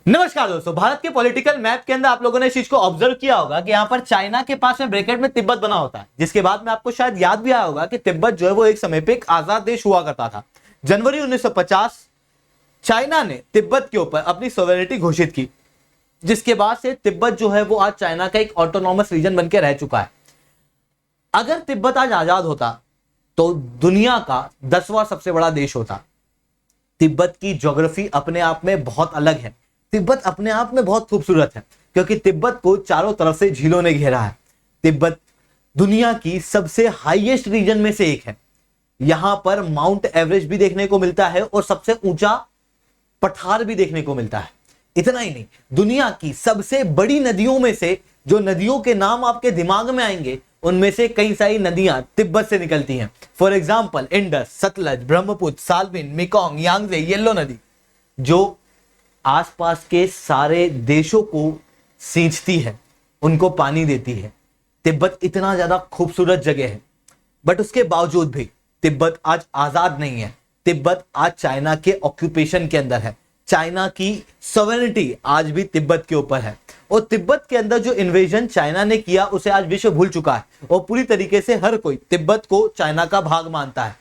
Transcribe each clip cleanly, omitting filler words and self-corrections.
नमस्कार दोस्तों, भारत के पॉलिटिकल मैप के अंदर आप लोगों ने इस चीज को ऑब्जर्व किया होगा कि यहाँ पर चाइना के पास में ब्रैकेट में तिब्बत बना होता है, जिसके बाद में आपको शायद याद भी आया होगा कि तिब्बत जो है वो एक समय पे एक आजाद देश हुआ करता था। जनवरी 1950 चाइना ने तिब्बत के ऊपर अपनी सॉवरेनिटी घोषित की, जिसके बाद से तिब्बत जो है वो आज चाइना का एक ऑटोनॉमस रीजन बनकर रह चुका है। अगर तिब्बत आज आजाद होता तो दुनिया का 10वां सबसे बड़ा देश होता। तिब्बत की ज्योग्राफी अपने आप में बहुत अलग है। तिब्बत अपने आप में बहुत खूबसूरत है क्योंकि तिब्बत को चारों तरफ से झीलों ने घेरा है। तिब्बत दुनिया की सबसे हाईएस्ट रीजन में से एक है। यहां पर माउंट एवरेस्ट भी देखने को मिलता है और सबसे ऊंचा पठार भी देखने को मिलता है। इतना ही नहीं, दुनिया की सबसे बड़ी नदियों में से जो नदियों के नाम आपके दिमाग में आएंगे उनमें से कई सारी नदियां तिब्बत से निकलती हैं। For example Indus, Sutlej, Brahmaputra, Salvin, Mekong, Yangtze, yellow नदी जो आसपास के सारे देशों को सींचती है, उनको पानी देती है। तिब्बत इतना ज्यादा खूबसूरत जगह है, बट उसके बावजूद भी तिब्बत आज आजाद नहीं है। तिब्बत आज चाइना के ऑक्यूपेशन के अंदर है। चाइना की सॉवरेनिटी आज भी तिब्बत के ऊपर है और तिब्बत के अंदर जो इन्वेजन चाइना ने किया उसे आज विश्व भूल चुका है और पूरी तरीके से हर कोई तिब्बत को चाइना का भाग मानता है।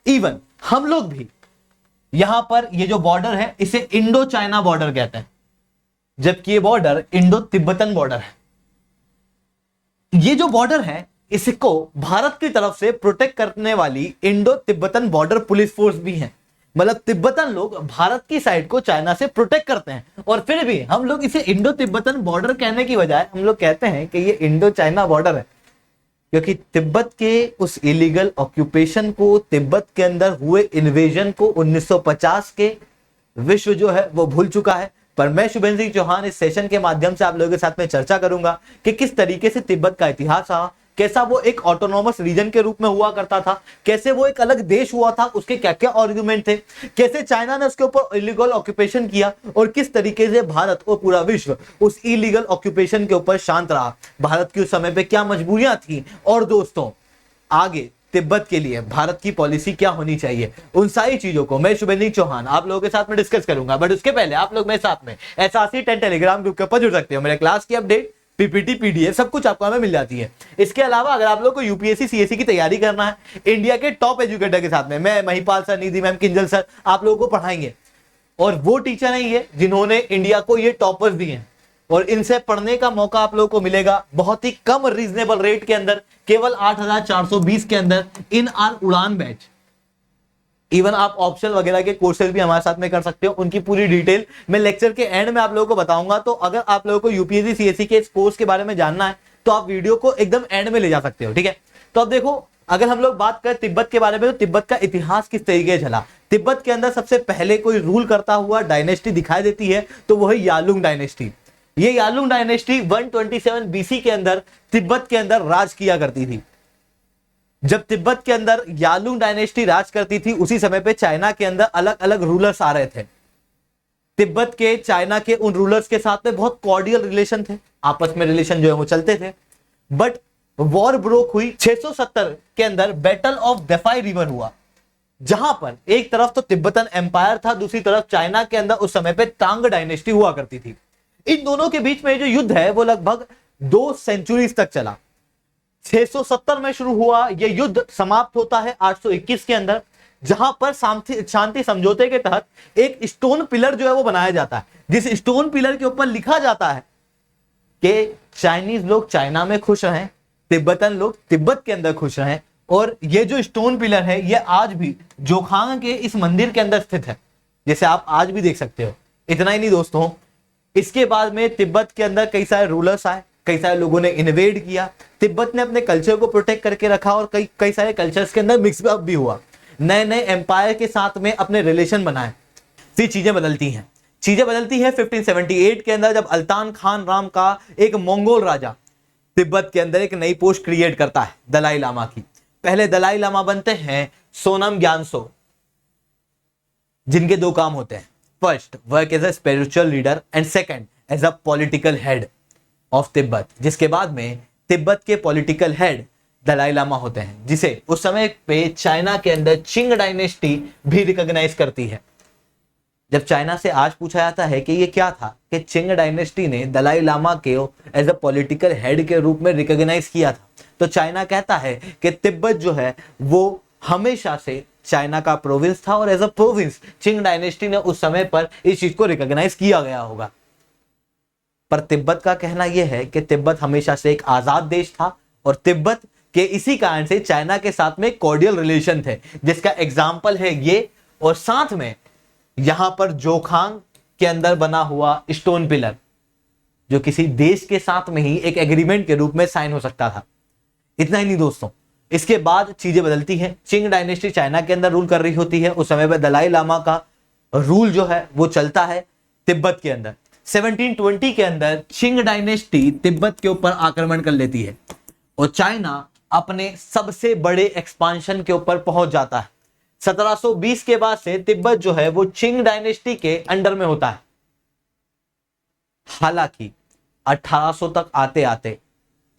इवन हम लोग भी यहां पर ये जो बॉर्डर है इसे इंडो चाइना बॉर्डर कहते हैं, जबकि ये बॉर्डर इंडो तिब्बतन बॉर्डर है। ये जो बॉर्डर है इसको भारत की तरफ से प्रोटेक्ट करने वाली Indo Tibetan border police force भी है। मतलब तिब्बतन लोग भारत की साइड को चाइना से प्रोटेक्ट करते हैं और फिर भी हम लोग इसे इंडो तिब्बतन बॉर्डर कहने की बजाय हम लोग कहते हैं कि ये इंडो चाइना बॉर्डर है, क्योंकि तिब्बत के उस इलीगल ऑक्यूपेशन को, तिब्बत के अंदर हुए इन्वेजन को 1950 के विश्व जो है वो भूल चुका है। पर मैं शुभेंद्र सिंह चौहान इस सेशन के माध्यम से आप लोगों के साथ में चर्चा करूंगा कि किस तरीके से तिब्बत का इतिहास रहा, कैसा वो एक ऑटोनॉमस रीजन के रूप में हुआ करता था, कैसे वो एक अलग देश हुआ था, उसके क्या क्या आर्गुमेंट थे, कैसे चाइना ने उसके ऊपर इलीगल ऑक्यूपेशन किया और किस तरीके से भारत और पूरा विश्व उस इलीगल ऑक्यूपेशन के ऊपर शांत रहा, भारत की उस समय पे क्या मजबूरियां थी और दोस्तों आगे तिब्बत के लिए भारत की पॉलिसी क्या होनी चाहिए, उन सारी चीजों को मैं शुभेंद्र चौहान आप लोगों के साथ में डिस्कस करूंगा। बट उसके पहले आप लोग मेरे साथ में एसआरसी 10 टेलीग्राम ग्रुप के ऊपर जुड़ सकते हो। मेरे क्लास की अपडेट, पीपीटी, पीडीएफ सब कुछ आपको हमें मिल जाती है। इसके अलावा अगर आप लोग को यूपीएससी सीएससी की तैयारी करना है, इंडिया के टॉप एजुकेटर के साथ में मैं महिपाल सर, निधि मैम, किंजल सर आप लोगों को पढ़ाएंगे और वो टीचर नहीं है जिन्होंने इंडिया को ये टॉपर्स दिए हैं और इनसे पढ़ने का मौका आप लोगों को मिलेगा बहुत ही कम रीजनेबल रेट के अंदर, केवल 8,420 के अंदर इन आर उड़ान बैच। इवन आप ऑप्शन वगैरह के कोर्सेज भी हमारे साथ में कर सकते हो, उनकी पूरी डिटेल मैं लेक्चर के एंड में आप लोगों को बताऊंगा। तो अगर आप लोगों को यूपीएससी सीएससी के इस कोर्स के बारे में जानना है तो आप वीडियो को एकदम एंड में ले जा सकते हो, ठीक है। तो अब देखो, अगर हम लोग बात करें तिब्बत के बारे में तो तिब्बत का इतिहास किस तरीके से चला। तिब्बत के अंदर सबसे पहले कोई रूल करता हुआ डायनेस्टी दिखाई देती है तो वही यालुंग डायनेस्टी। ये यालुंग डायनेस्टी 127 बीसी के अंदर तिब्बत के अंदर राज किया करती थी। जब तिब्बत के अंदर यालुंग डायनेस्टी राज करती थी उसी समय पे चाइना के अंदर अलग अलग रूलर्स आ रहे थे। तिब्बत के चाइना के उन रूलर्स के साथ में बहुत कॉर्डियल रिलेशन थे, आपस में रिलेशन जो है वो चलते थे। बट वॉर ब्रोक हुई 670 के अंदर, बैटल ऑफ डेफाई रिवर हुआ, जहां पर एक तरफ तो तिब्बतन एम्पायर था, दूसरी तरफ चाइना के अंदर उस समय पे तांग डायनेस्टी हुआ करती थी। इन दोनों के बीच में जो युद्ध है वो लगभग 2 सेंचुरीज तक चला। 670 में शुरू हुआ यह युद्ध, समाप्त होता है 821 के अंदर, जहां पर शांति समझौते के तहत एक स्टोन पिलर जो है वो बनाया जाता है, जिस स्टोन पिलर के ऊपर लिखा जाता है कि चाइनीज लोग चाइना में खुश रहें, तिब्बतन लोग तिब्बत के अंदर खुश रहें। और ये जो स्टोन पिलर है ये आज भी जोखांग के इस मंदिर के अंदर स्थित है, जैसे आप आज भी देख सकते हो। इतना ही नहीं दोस्तों, इसके बाद में तिब्बत के अंदर कई सारे रूलर्स आए, कई सारे लोगों ने इन्वेड किया। तिब्बत ने अपने कल्चर को प्रोटेक्ट करके रखा और कई सारे कल्चर्स के अंदर मिक्स अप भी हुआ। नए नए एम्पायर के साथ में अपने रिलेशन बनाए। फिर चीजें बदलती हैं। 1578 के अंदर जब अल्तान खान राम का एक मंगोल राजा तिब्बत के अंदर एक नई पोस्ट क्रिएट करता है दलाई लामा की। पहले दलाई लामा बनते हैं सोनम ग्यानसो, जिनके 2 काम होते हैं, first work as a spiritual leader and second as a political head of Tibet. जिसके बाद में तिब्बत के पॉलिटिकल हेड दलाई लामा होते हैं, जिसे उस समय पे चाइना के अंदर चिंग डायनेस्टी भी रिकॉग्नाइज करती है। जब चाइना से आज पूछा जाता है कि ये क्या था, कि चिंग डायनेस्टी ने दलाई लामा के एज अ पॉलिटिकल हेड के रूप में रिकॉग्नाइज किया था, तो चाइना कहता है कि तिब्बत जो है वो हमेशा से चाइना का प्रोविंस था और as a province Ching dynasty ने उस समय पर इस चीज को रिकॉग्नाइज किया गया होगा। पर तिब्बत का कहना यह है कि तिब्बत हमेशा से एक आजाद देश था और तिब्बत के इसी कारण से चाइना के साथ में कॉर्डियल रिलेशन थे, जिसका एग्जाम्पल है ये। और साथ में यहां पर जोखांग के अंदर बना हुआ स्टोन पिलर, जो किसी देश के साथ में ही एक एग्रीमेंट के रूप में साइन हो सकता था। इतना ही नहीं दोस्तों, इसके बाद चीजें बदलती हैं। चिंग डायनेस्टी चाइना के अंदर रूल कर रही होती है। उस समय पर दलाई लामा का रूल जो है वो चलता है तिब्बत के अंदर। 1720 के अंदर चिंग डायनेस्टी तिब्बत के ऊपर आक्रमण कर लेती है और चाइना अपने सबसे बड़े एक्सपांशन के ऊपर पहुंच जाता है। 1720 के बाद से तिब्बत जो है वो चिंग डायनेस्टी के अंडर में होता है। हालांकि 1800 तक आते आते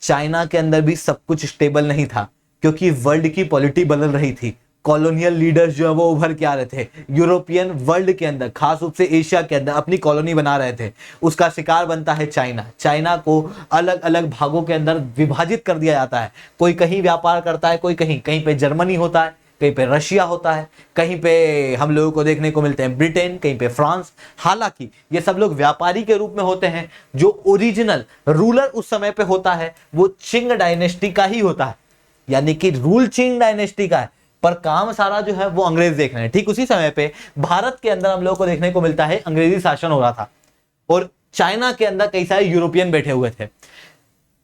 चाइना के अंदर भी सब कुछ स्टेबल नहीं था, क्योंकि वर्ल्ड की पॉलिटी बदल रही थी। कॉलोनियल लीडर्स जो है वो उभर के आ रहे थे। यूरोपियन वर्ल्ड के अंदर, खास रूप से एशिया के अंदर अपनी कॉलोनी बना रहे थे। उसका शिकार बनता है चाइना। चाइना को अलग अलग भागों के अंदर विभाजित कर दिया जाता है। कोई कहीं व्यापार करता है, कोई कहीं, कहीं पे जर्मनी होता है, कहीं पे रशिया होता है, कहीं पे हम लोगों को देखने को मिलते हैं ब्रिटेन, कहीं पे फ्रांस। हालांकि ये सब लोग व्यापारी के रूप में होते हैं। जो ओरिजिनल रूलर उस समय पे होता है वो चिंग डायनेस्टी का ही होता है, यानी कि रूल चिंग डायनेस्टी का है, पर काम सारा जो है वो अंग्रेज देख रहे हैं। ठीक उसी समय पे भारत के अंदर हम लोगों को देखने को मिलता है अंग्रेजी शासन हो रहा था और चाइना के अंदर कई सारे यूरोपियन बैठे हुए थे।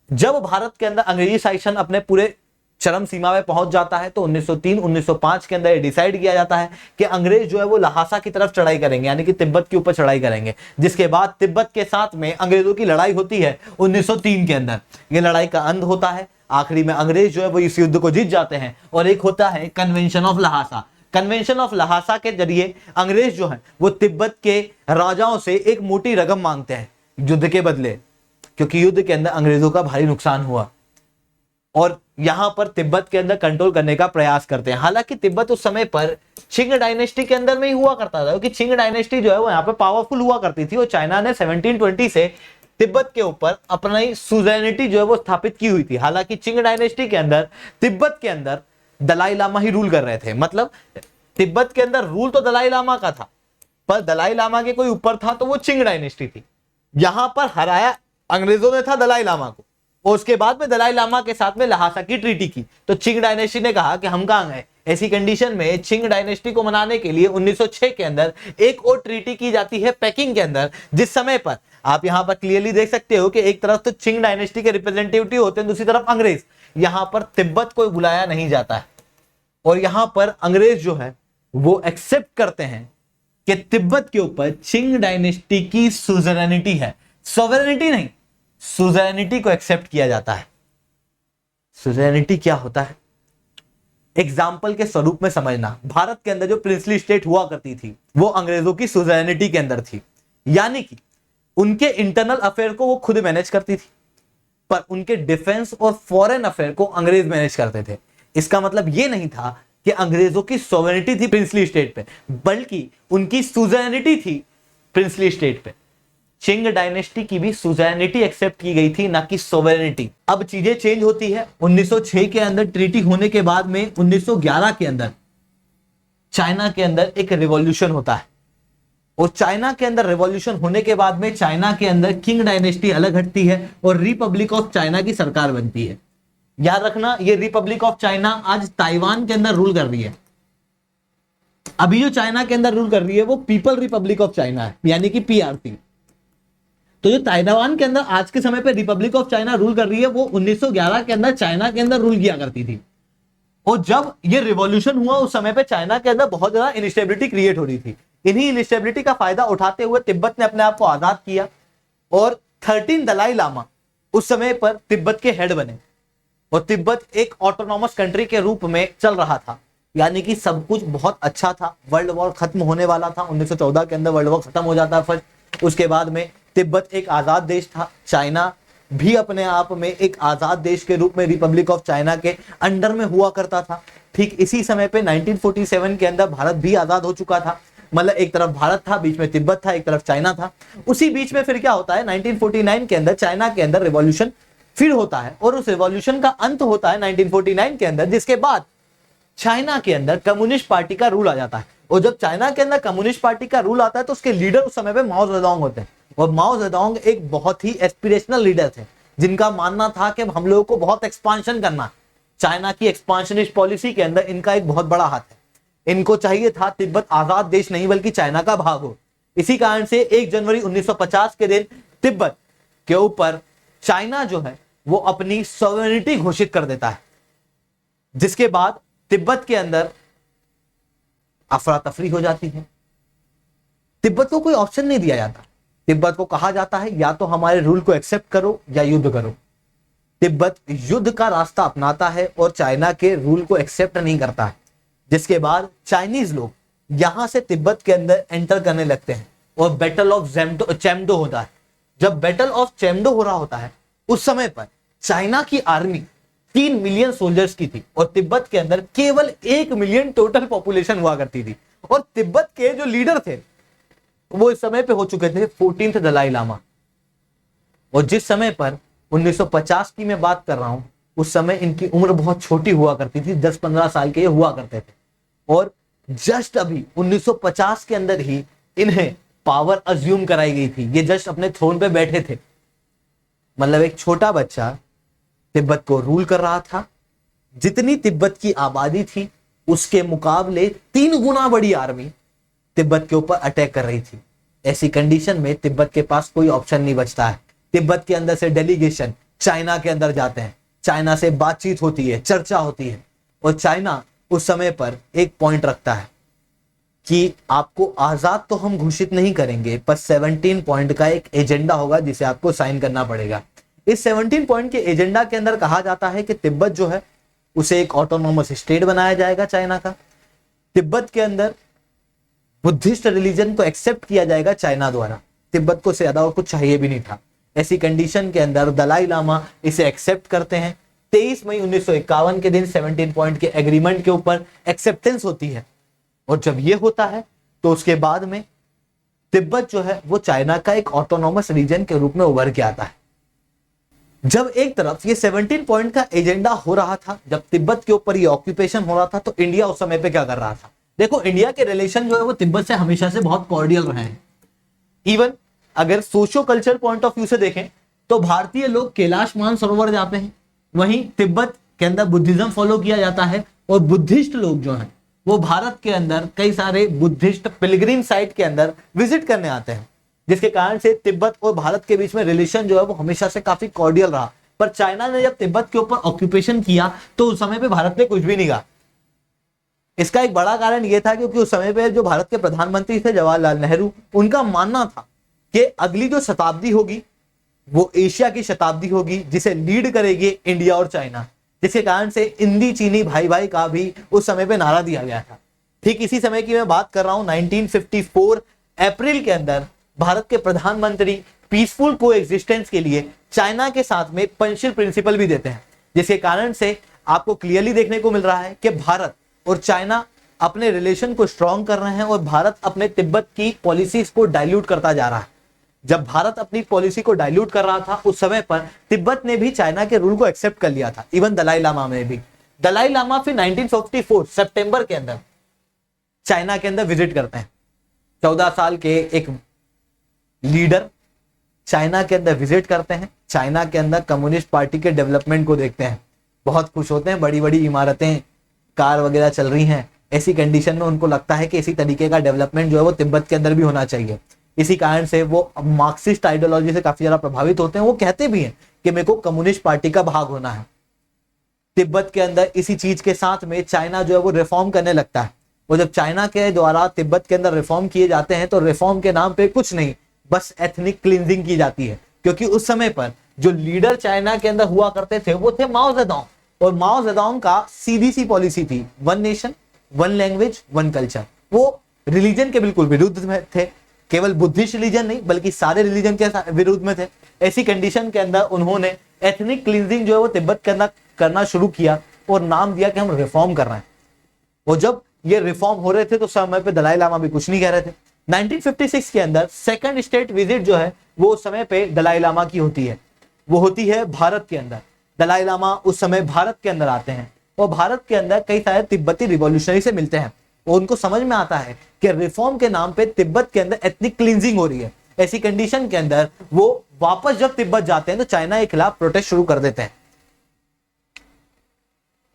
जब भारत के अंदर अंग्रेजी शासन अपने पूरे चरम सीमा में पहुंच जाता है तो 1903-1905 के अंदर डिसाइड किया जाता है कि अंग्रेज जो है वो लहासा की तरफ चढ़ाई करेंगे, यानी कि तिब्बत के ऊपर चढ़ाई करेंगे। जिसके बाद तिब्बत के साथ में अंग्रेजों की लड़ाई होती है 1903 के अंदर। ये लड़ाई का अंत होता है, आखिरी में अंग्रेज जो है वो इस युद्ध को जीत जाते हैं और एक होता है convention of Lhasa. Convention of Lhasa के जरिए अंग्रेज जो है वो तिब्बत के राजाओं से एक मोटी रकम मांगते हैं युद्ध के बदले, क्योंकि युद्ध के अंदर अंग्रेजों का भारी नुकसान हुआ और यहां पर तिब्बत के अंदर कंट्रोल करने का प्रयास करते हैं। हालांकि तिब्बत उस समय पर चिंग डायनेस्टी के अंदर में ही हुआ करता था, क्योंकि चिंग डायनेस्टी जो है वो यहाँ पे पावरफुल हुआ करती थी और चाइना ने 1720 से तिब्बत के ऊपर अपनी सुजेनिटी जो है वो स्थापित की हुई थी। हालांकि चिंग डायनेस्टी के अंदर तिब्बत के अंदर दलाई लामा ही रूल कर रहे थे। मतलब तिब्बत के अंदर रूल तो दलाई लामा का था, पर दलाई लामा के कोई ऊपर था तो वो चिंग डायनेस्टी थी। यहां पर हराया अंग्रेजों ने था दलाई लामा को और उसके बाद में दलाई लामा के साथ में लहासा की ट्रीटी की। तो चिंग डायनेस्टी ने कहा कि हम कहां गए। ऐसी कंडीशन में चिंग डायनेस्टी को मनाने के लिए 1906 के अंदर एक और ट्रीटी की जाती है पेकिंग के अंदर, जिस समय पर आप यहां पर क्लियरली देख सकते हो कि एक तरफ तो चिंग डायनेस्टी के रिप्रेजेंटेटिव होते हैं, दूसरी तरफ अंग्रेज। यहां पर तिब्बत को बुलाया नहीं जाता है और यहां पर अंग्रेज जो है वो एक्सेप्ट करते हैं कि तिब्बत के ऊपर चिंग डायनेस्टी की सुजरेनिटी है। सोवरेनिटी नहीं, सुजरेनिटी को एक्सेप्ट किया जाता है। सुजरेनिटी क्या होता है, एग्जाम्पल के स्वरूप में समझना। भारत के अंदर जो प्रिंसली स्टेट हुआ करती थी वो अंग्रेजों की सुजरेनिटी के अंदर थी, यानी कि उनके इंटरनल अफेयर को वो खुद मैनेज करती थी, पर उनके डिफेंस और फॉरेन अफेयर को अंग्रेज मैनेज करते थे। इसका मतलब ये नहीं था कि अंग्रेजों की सोवरेनिटी थी प्रिंसली स्टेट पे, बल्कि उनकी सुजरेनिटी थी प्रिंसली स्टेट पे। चिंग डायनेस्टी की भी सुजरेनिटी एक्सेप्ट की गई थी, ना कि सोवरेनिटी। अब चीजें चेंज होती है। 1906 के अंदर ट्रीटी होने के बाद में 1911 के अंदर चाइना के अंदर एक रिवॉल्यूशन होता है और चाइना के अंदर रिवॉल्यूशन होने के बाद में चाइना के अंदर किंग डायनेस्टी अलग हटती है और रिपब्लिक ऑफ चाइना की सरकार बनती है। याद रखना, ये रिपब्लिक ऑफ चाइना आज ताइवान के अंदर रूल कर रही है। अभी जो चाइना के अंदर रूल कर रही है वो पीपल रिपब्लिक ऑफ चाइना है, यानी कि पीआरसी। तो जो ताइवान के अंदर आज के समय पे रिपब्लिक ऑफ चाइना रूल कर रही है वो 1911 के अंदर चाइना के अंदर रूल किया करती थी। और जब ये रिवॉल्यूशन हुआ उस समय पे चाइना के अंदर बहुत ज्यादा इनस्टेबिलिटी क्रिएट हो रही थी। इन्हीं इनस्टेबिलिटी का फायदा उठाते हुए तिब्बत ने अपने आप को आजाद किया और 13 दलाई लामा उस समय पर तिब्बत के हेड बने और तिब्बत एक ऑटोनॉमस कंट्री के रूप में चल रहा था, यानी कि सब कुछ बहुत अच्छा था। वर्ल्ड वॉर खत्म होने वाला था, 1914 के अंदर वर्ल्ड वॉर खत्म हो जाता है फर्स्ट। उसके बाद में तिब्बत एक आजाद देश था, चाइना भी अपने आप में एक आजाद देश के रूप में रिपब्लिक ऑफ चाइना के अंडर में हुआ करता था। ठीक इसी समय पे 1947 के अंदर भारत भी आजाद हो चुका था। मतलब एक तरफ भारत था, बीच में तिब्बत था, एक तरफ चाइना था। उसी बीच में फिर क्या होता है, 1949 के अंदर चाइना के अंदर रिवॉल्यूशन फिर होता है, और उस रिवॉल्यूशन का अंत होता है 1949 के अंदर, जिसके बाद चाइना के अंदर कम्युनिस्ट पार्टी का रूल आ जाता है। और जब चाइना के अंदर कम्युनिस्ट पार्टी का रूल आता है तो उसके लीडर उस समय पे माओ जेडोंग होते हैं। और माओ जेडोंग एक बहुत ही एस्पिरेशनल लीडर थे, जिनका मानना था कि हम लोगों को बहुत एक्सपांशन करना, चाइना की एक्सपांशनिस्ट पॉलिसी के अंदर इनका एक बहुत बड़ा हाथ है। इनको चाहिए था तिब्बत आजाद देश नहीं बल्कि चाइना का भाग हो। इसी कारण से 1 जनवरी 1950 के दिन तिब्बत के ऊपर चाइना जो है वो अपनी सॉवरेनिटी घोषित कर देता है, जिसके बाद तिब्बत के अंदर अफरा तफरी हो जाती है। तिब्बत को कोई ऑप्शन नहीं दिया जाता। तिब्बत को कहा जाता है या तो हमारे रूल को एक्सेप्ट करो या युद्ध करो। तिब्बत युद्ध का रास्ता अपनाता है और चाइना के रूल को एक्सेप्ट नहीं करता है, जिसके बाद चाइनीज लोग यहां से तिब्बत के अंदर एंटर करने लगते हैं और बैटल ऑफ चेम्डो होता है। जब बैटल ऑफ चेम्डो हो रहा होता है उस समय पर चाइना की आर्मी 3 मिलियन सोल्जर्स की थी और तिब्बत के अंदर केवल 1 मिलियन टोटल पॉपुलेशन हुआ करती थी। और तिब्बत के जो लीडर थे वो इस समय पे हो चुके थे 14th दलाई लामा। और जिस समय पर 1950 की मैं बात कर रहा हूं, उस समय इनकी उम्र बहुत छोटी हुआ करती थी, 10-15 साल के ये हुआ करते थे। और जस्ट अभी 1950 के अंदर ही इन्हें पावर अज्यूम कराई गई थी। ये जस्ट अपने थ्रोन पे बैठे थे, मतलब एक छोटा बच्चा तिब्बत को रूल कर रहा था। जितनी तिब्बत की आबादी थी उसके मुकाबले 3 गुना बड़ी आर्मी तिब्बत के ऊपर अटैक कर रही थी। ऐसी कंडीशन में तिब्बत के पास कोई ऑप्शन नहीं बचता है। तिब्बत के अंदर से डेलीगेशन चाइना के अंदर जाते हैं, चाइना से बातचीत होती है, चर्चा होती है। और चाइना उस समय पर एक पॉइंट रखता है कि आपको आजाद तो हम घोषित नहीं करेंगे, पर 17 पॉइंट का एक एजेंडा होगा जिसे आपको साइन करना पड़ेगा। इस 17 पॉइंट के एजेंडा के अंदर कहा जाता है कि तिब्बत जो है उसे एक ऑटोनोमस स्टेट बनाया जाएगा चाइना का। तिब्बत के अंदर बुद्धिस्ट रिलीजन को एक्सेप्ट किया जाएगा चाइना द्वारा। तिब्बत को से ज्यादा और कुछ चाहिए भी नहीं था। ऐसी कंडीशन के अंदर दलाई लामा इसे एक्सेप्ट करते हैं। 23 मई 1951 के दिन 17 पॉइंट के एग्रीमेंट के ऊपर एक्सेप्टेंस होती है। और जब ये होता है तो उसके बाद में तिब्बत जो है वो चाइना का एक ऑटोनोमस रीजन के रूप में उभर के आता है। जब एक तरफ ये 17 पॉइंट का एजेंडा हो रहा था, जब तिब्बत के ऊपर ये ऑक्यूपेशन हो रहा था, तो इंडिया उस समय पे क्या कर रहा था? देखो, इंडिया के रिलेशन जो है वो तिब्बत से हमेशा से बहुत कॉर्डियल रहे हैं। इवन अगर socio culture point of view से देखें तो भारतीय लोग कैलाश मानसरोवर जाते हैं, वहीं तिब्बत के अंदर बुद्धिज्म फॉलो किया जाता है। और बुद्धिस्ट लोग जो हैं वो भारत के अंदर कई सारे बुद्धिस्ट पिलग्रिम साइट के अंदर विजिट करने आते हैं, जिसके कारण से तिब्बत और भारत के बीच में रिलेशन जो है वो हमेशा से काफी कॉर्डियल रहा। पर चाइना ने जब तिब्बत के ऊपर ऑक्यूपेशन किया तो उस समय पे भारत ने कुछ भी नहीं कहा। इसका एक बड़ा कारण यह था क्योंकि उस समय पे जो भारत के प्रधानमंत्री थे जवाहरलाल नेहरू, उनका मानना था कि अगली जो शताब्दी होगी वो एशिया की शताब्दी होगी जिसे लीड करेगी इंडिया और चाइना, जिसके कारण से इंडी चीनी भाई भाई का भी उस समय पे नारा दिया गया था। ठीक इसी समय की मैं बात कर रहा हूं, 1954 अप्रैल के अंदर भारत के प्रधानमंत्री पीसफुल को एग्जिस्टेंस के लिए चाइना के साथ में पंचशील प्रिंसिपल भी देते हैं, जिसके कारण से आपको क्लियरली देखने को मिल रहा है कि भारत और चाइना अपने रिलेशन को स्ट्रॉन्ग कर रहे हैं और भारत अपने तिब्बत की पॉलिसीज को डाइल्यूट करता जा रहा है। जब भारत अपनी पॉलिसी को डाइल्यूट कर रहा था उस समय पर तिब्बत ने भी चाइना के रूल को एक्सेप्ट कर लिया था। इवन दलाई लामा में भी, दलाई लामा फिर 1954 सितंबर के अंदर चाइना के अंदर विजिट करते हैं। 14 साल के एक लीडर चाइना के अंदर विजिट करते हैं, चाइना के अंदर कम्युनिस्ट पार्टी के डेवलपमेंट को देखते हैं, बहुत खुश होते हैं। बड़ी बड़ी इमारतें, कार वगैरह चल रही हैं। ऐसी कंडीशन में उनको लगता है कि इसी तरीके का डेवलपमेंट जो है वो तिब्बत के अंदर भी होना चाहिए। इसी कारण से वो मार्क्सिस्ट आइडियोलॉजी से काफी ज्यादा प्रभावित होते हैं। वो कहते भी हैं कि मेरे को कम्युनिस्ट पार्टी का भाग होना है। तिब्बत के अंदर इसी चीज के साथ में चाइना जो है वो रिफॉर्म करने लगता है। और जब चाइना के द्वारा तिब्बत के अंदर रिफॉर्म किए जाते हैं तो रिफॉर्म के नाम पे कुछ नहीं, बस एथनिक क्लींजिंग की जाती है। क्योंकि उस समय पर जो लीडर चाइना के अंदर हुआ करते थे वो थे माओ जेडोंग, और माओ जेडोंग का सीधी सी पॉलिसी थी, 1 नेशन 1 लैंग्वेज 1 कल्चर। वो रिलीजन के बिल्कुल विरुद्ध में थे, केवल बुद्धिस्ट रिलीजन नहीं बल्कि सारे रिलीजन के विरुद्ध में थे। ऐसी कंडीशन के अंदर उन्होंने एथनिक क्लींजिंग जो है वो तिब्बत के अंदर करना शुरू किया और नाम दिया कि हम रिफॉर्म कर रहे हैं। और जब ये रिफॉर्म हो रहे थे तो समय पे दलाई लामा भी कुछ नहीं कह रहे थे। 1956 के अंदर सेकंड स्टेट विजिट जो है वो उस समय पे दलाई लामा की होती है, वो होती है भारत के अंदर। दलाई लामा उस समय भारत के अंदर आते हैं और भारत के अंदर कई सारे तिब्बती रिवॉल्यूशनरी से मिलते हैं और उनको समझ में आता है कि रिफॉर्म के नाम पे तिब्बत के अंदर एथनिक क्लींजिंग हो रही है। ऐसी कंडीशन के अंदर वो वापस जब तिब्बत जाते हैं तो चाइना के खिलाफ प्रोटेस्ट शुरू कर देते हैं।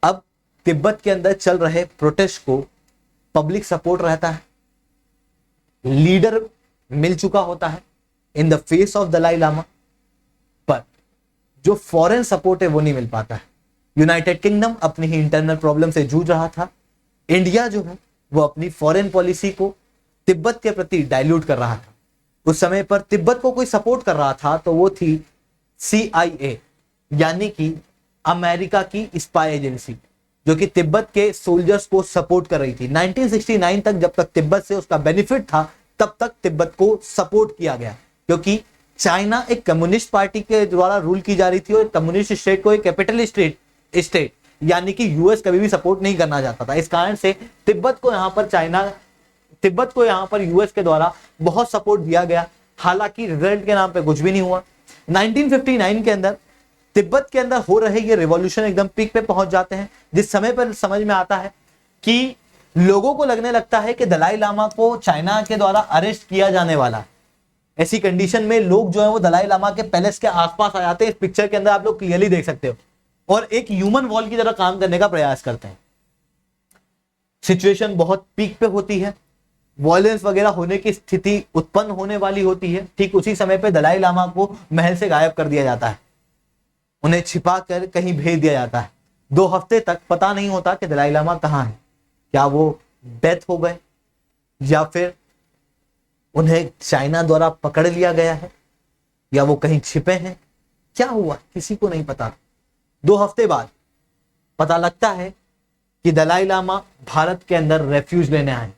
अब तिब्बत के अंदर चल रहे प्रोटेस्ट को पब्लिक सपोर्ट रहता है, लीडर मिल चुका होता है in the face of Dalai Lama, पर जो फॉरेन सपोर्ट है वो नहीं मिल पाता है। यूनाइटेड किंगडम अपनी ही इंटरनल प्रॉब्लम से जूझ रहा था। इंडिया जो है वो अपनी फॉरेन पॉलिसी को तिब्बत के प्रति डाइल्यूट कर रहा था। उस समय पर तिब्बत को कोई सपोर्ट कर रहा था तो वो थी CIA, यानी कि अमेरिका की स्पाई एजेंसी, जो कि तिब्बत के सोल्जर्स को सपोर्ट कर रही थी। 1969 तक जब तक तिब्बत से उसका बेनिफिट था तब तक तिब्बत को सपोर्ट किया गया, क्योंकि चाइना एक कम्युनिस्ट पार्टी के द्वारा रूल की जा रही थी और कम्युनिस्ट स्टेट को एक कैपिटलिस्ट स्टेट यानी कि यूएस कभी भी सपोर्ट नहीं करना चाहता था। इस कारण से तिब्बत को यहाँ पर यूएस के द्वारा बहुत सपोर्ट दिया गया, हालांकि रिजल्ट के नाम पे कुछ भी नहीं हुआ। 1959 के अंदर तिब्बत के अंदर हो रहे ये रिवॉल्यूशन एकदम पीक पे पहुंच जाते हैं, जिस समय पर समझ में आता है कि लोगों को लगने लगता है कि दलाई लामा को चाइना के द्वारा अरेस्ट किया जाने वाला है। ऐसी कंडीशन में लोग जो है वो दलाई लामा के पैलेस के आसपास आ जाते हैं। इस पिक्चर के अंदर आप लोग क्लियरली देख सकते हो, और एक ह्यूमन वॉल की तरह काम करने का प्रयास करते हैं। सिचुएशन बहुत पीक पे होती है, वॉयलेंस वगैरह होने की स्थिति उत्पन्न होने वाली होती है। ठीक उसी समय पे दलाई लामा को महल से गायब कर दिया जाता है, उन्हें छिपा कर कहीं भेज दिया जाता है। 2 हफ्ते तक पता नहीं होता कि दलाई लामा कहाँ है, क्या वो डेथ हो गए या फिर उन्हें चाइना द्वारा पकड़ लिया गया है या वो कहीं छिपे हैं, क्या हुआ किसी को नहीं पता। 2 हफ्ते बाद पता लगता है कि दलाई लामा भारत के अंदर रेफ्यूज लेने आए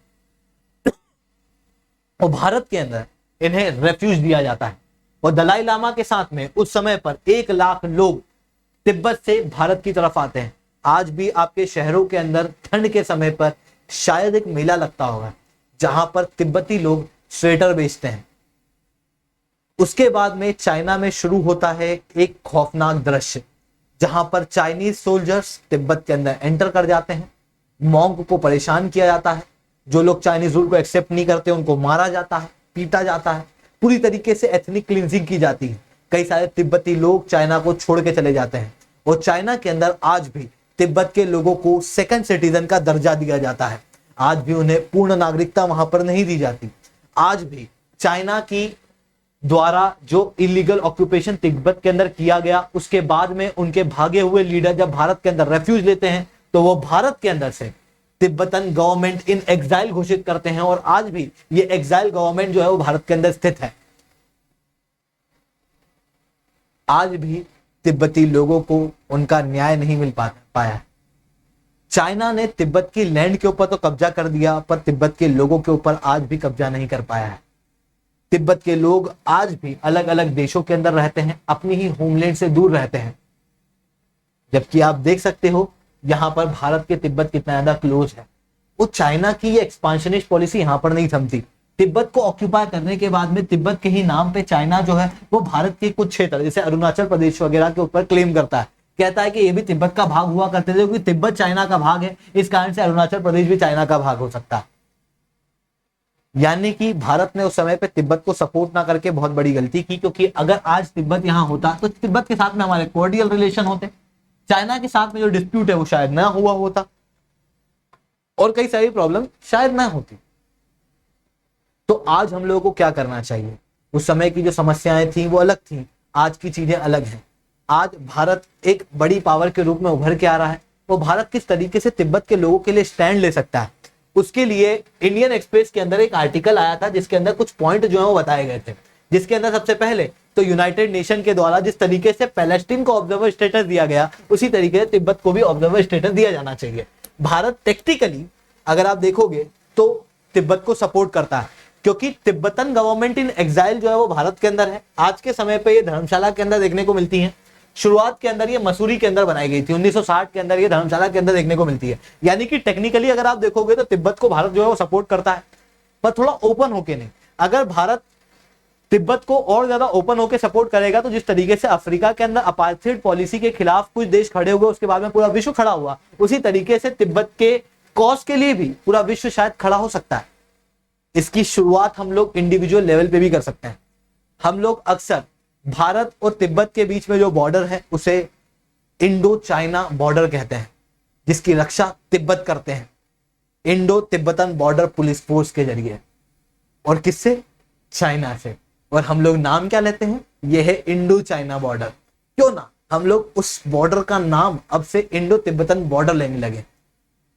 और भारत के अंदर इन्हें रेफ्यूज दिया जाता है। और दलाई लामा के साथ में उस समय पर 1 लाख लोग तिब्बत से भारत की तरफ आते हैं। आज भी आपके शहरों के अंदर ठंड के समय पर शायद एक मेला लगता होगा जहां पर तिब्बती लोग स्वेटर बेचते हैं। उसके बाद में चाइना में शुरू होता है एक खौफनाक दृश्य, जहां पर चाइनीज सोल्जर्स तिब्बत के अंदर एंटर कर जाते हैं। मॉन्क को परेशान किया जाता है, जो लोग चाइनीज रूल को एक्सेप्ट नहीं करते उनको मारा जाता है, पीटा जाता है, पूरी तरीके से एथनिक क्लींजिंग की जाती है। कई सारे तिब्बती लोग चाइना को छोड़ के चले जाते हैं और चाइना के अंदर आज भी तिब्बत के लोगों को सेकंड सिटीजन का दर्जा दिया जाता है। आज भी उन्हें पूर्ण नागरिकता वहां पर नहीं दी जाती। आज भी चाइना की द्वारा जो इलीगल ऑक्यूपेशन तिब्बत के अंदर किया गया, उसके बाद में उनके भागे हुए लीडर जब भारत के अंदर रेफ्यूज लेते हैं तो वो भारत के अंदर से तिब्बतन गवर्नमेंट इन एग्जाइल घोषित करते हैं और आज भी ये एग्जाइल गवर्नमेंट जो है वो भारत के अंदर स्थित है। आज भी तिब्बती लोगों को उनका न्याय नहीं मिल पाया। चाइना ने तिब्बत की लैंड के ऊपर तो कब्जा कर दिया, पर तिब्बत के लोगों के ऊपर आज भी कब्जा नहीं कर पाया है। तिब्बत के लोग आज भी अलग अलग देशों के अंदर रहते हैं, अपनी ही होमलैंड से दूर रहते हैं। जबकि आप देख सकते हो यहां पर भारत के तिब्बत कितना ज्यादा क्लोज है। वो चाइना की ये एक्सपांशनिस्ट पॉलिसी यहां पर नहीं थमती। तिब्बत को ऑक्यूपाई करने के बाद में तिब्बत के ही नाम पे चाइना जो है वो भारत के कुछ क्षेत्र जैसे अरुणाचल प्रदेश वगैरह के ऊपर क्लेम करता है, कहता है कि ये भी तिब्बत का भाग हुआ करते थे, क्योंकि तिब्बत चाइना का भाग है, इस कारण से अरुणाचल प्रदेश भी चाइना का भाग हो सकता है। यानी कि भारत ने उस समय पे तिब्बत को सपोर्ट ना करके बहुत बड़ी गलती की, क्योंकि अगर आज तिब्बत यहां होता तो तिब्बत के साथ में हमारे कोर्डियल रिलेशन होते, चाइना के साथ में जो डिस्प्यूट है वो शायद ना हुआ होता और कई सारी प्रॉब्लम शायद ना होती। तो आज हम लोगों को क्या करना चाहिए? उस समय की जो समस्याएं थी वो अलग थी, आज की चीजें अलग हैं। आज भारत एक बड़ी पावर के रूप में उभर के आ रहा है। वो भारत किस तरीके से तिब्बत के लोगों के लिए स्टैंड ले सकता है, उसके लिए इंडियन एक्सप्रेस के अंदर एक आर्टिकल आया था जिसके अंदर कुछ पॉइंट जो है वो बताए गए थे। जिसके अंदर सबसे पहले तो यूनाइटेड नेशन के द्वारा जिस तरीके से पैलेस्टीन को ऑब्जर्वर स्टेटस दिया गया, उसी तरीके से तिब्बत को भी ऑब्जर्वर स्टेटस दिया जाना चाहिए। भारत टेक्निकली अगर आप देखोगे तो तिब्बत को सपोर्ट करता है, क्योंकि तिब्बतन गवर्नमेंट इन एग्जाइल जो है वो भारत के अंदर है। आज के समय पे ये धर्मशाला के अंदर देखने को मिलती है। शुरुआत के अंदर ये मसूरी के अंदर बनाई गई थी, 1960 के अंदर ये धर्मशाला के अंदर देखने को मिलती है। यानी कि टेक्निकली अगर आप देखोगे तो तिब्बत को भारत जो है वो सपोर्ट करता है, पर थोड़ा ओपन होके नहीं। अगर भारत तिब्बत को और ज्यादा ओपन होकर सपोर्ट करेगा तो जिस तरीके से अफ्रीका के अंदर अपार्थाइड पॉलिसी के खिलाफ कुछ देश खड़े हुए, उसके बाद में पूरा विश्व खड़ा हुआ, उसी तरीके से तिब्बत के कॉज के लिए भी पूरा विश्व शायद खड़ा हो सकता है। इसकी शुरुआत हम लोग इंडिविजुअल लेवल पे भी कर सकते हैं। हम लोग अक्सर भारत और तिब्बत के बीच में जो बॉर्डर है उसे इंडो चाइना बॉर्डर कहते हैं, जिसकी रक्षा तिब्बत करते हैं Indo Tibetan border police force के जरिए। और किससे? चाइना से। और हम लोग नाम क्या लेते हैं? यह है इंडो चाइना बॉर्डर। क्यों ना हम लोग उस बॉर्डर का नाम अब से इंडो तिब्बतन बॉर्डर लेने लगे,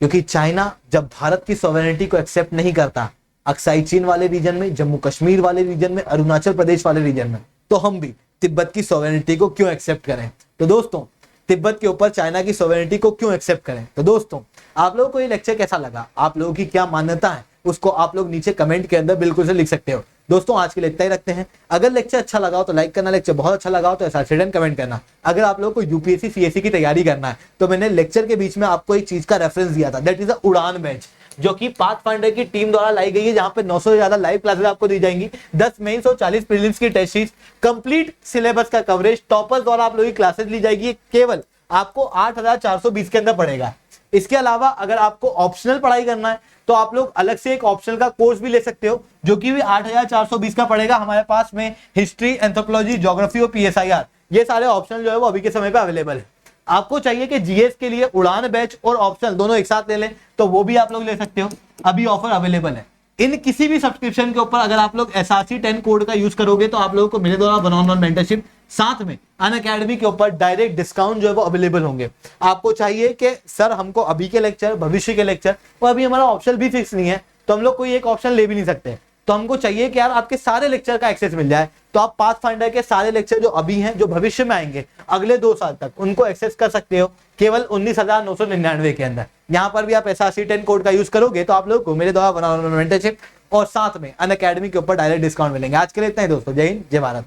क्योंकि चाइना जब भारत की सॉवरेनिटी को एक्सेप्ट नहीं करता अक्साई चीन वाले रीजन में, जम्मू कश्मीर वाले रीजन में, अरुणाचल प्रदेश वाले रीजन में, तो हम भी तिब्बत की सॉवरेनिटी को क्यों एक्सेप्ट करें? तो दोस्तों तिब्बत के ऊपर चाइना की सॉवरेनिटी को क्यों एक्सेप्ट करें? तो दोस्तों आप लोगों को ये लेक्चर कैसा लगा, आप लोगों की क्या मान्यता है, उसको आप लोग नीचे कमेंट के अंदर बिल्कुल से लिख सकते हो। दोस्तों आज के लिए इतना ही रखते हैं। अगर लेक्चर अच्छा लगा हो तो लाइक करना, लेक्चर बहुत अच्छा लगा हो तो ऐसा कमेंट करना। अगर आप लोगों को यूपीएससी सीएससी की तैयारी करना है तो मैंने लेक्चर के बीच में आपको एक चीज का रेफरेंस दिया था, दैट इज द उड़ान बैच, जो कि पाथफाइंडर की टीम द्वारा लाई गई है, जहां पे 900 से ज्यादा लाइव क्लासेस आपको दी जाएंगी, 10 मेंस और 40 प्रीलिम्स की टेस्ट सीरीज, कंप्लीट सिलेबस का कवरेज, टॉपर्स द्वारा आप लोगों की क्लासेस ली जाएगी। केवल आपको 8,420 के अंदर पड़ेगा। इसके अलावा अगर आपको ऑप्शनल पढ़ाई करना है तो आप लोग अलग से एक ऑप्शनल का कोर्स भी ले सकते हो, जो कि भी 8,420 का पड़ेगा। हमारे पास में हिस्ट्री, एंथ्रोपोलॉजी, ज्योग्राफी और पीएसआईआर, ये सारे ऑप्शनल जो है वो अभी के समय पे अवेलेबल है। आपको चाहिए कि जीएस के लिए उड़ान बैच और ऑप्शनल दोनों एक साथ ले लें तो वो भी आप लोग ले सकते हो, अभी ऑफर अवेलेबल है। इन किसी भी सब्सक्रिप्शन के ऊपर अगर आप लोग SRC 10 कोड का यूज करोगे तो आप लोगों को मेरे द्वारा वन-ऑन-वन मेंटरशिप, साथ में अनअकैडमी के ऊपर डायरेक्ट डिस्काउंट जो है वो अवेलेबल होंगे। आपको चाहिए कि सर हमको अभी के लेक्चर, भविष्य के लेक्चर, और अभी हमारा ऑप्शन भी फिक्स नहीं है तो हम लोग कोई एक ऑप्शन ले भी नहीं सकते, तो हमको चाहिए कि यार आपके सारे लेक्चर का एक्सेस मिल जाए। तो आप पाथफाइंडर के सारे लेक्चर जो अभी हैं, जो भविष्य में आएंगे अगले 2 साल तक, उनको एक्सेस कर सकते हो केवल 19,999 के अंदर। यहाँ पर भी आप SRC 10 कोड का यूज करोगे तो आप लोग को मेरे द्वारा वन-ऑन-वन मेंटरशिप और साथ में अनअकैडमी के ऊपर डायरेक्ट डिस्काउंट मिलेंगे। आज के लिए इतना ही दोस्तों, जय हिंद, जय भारत।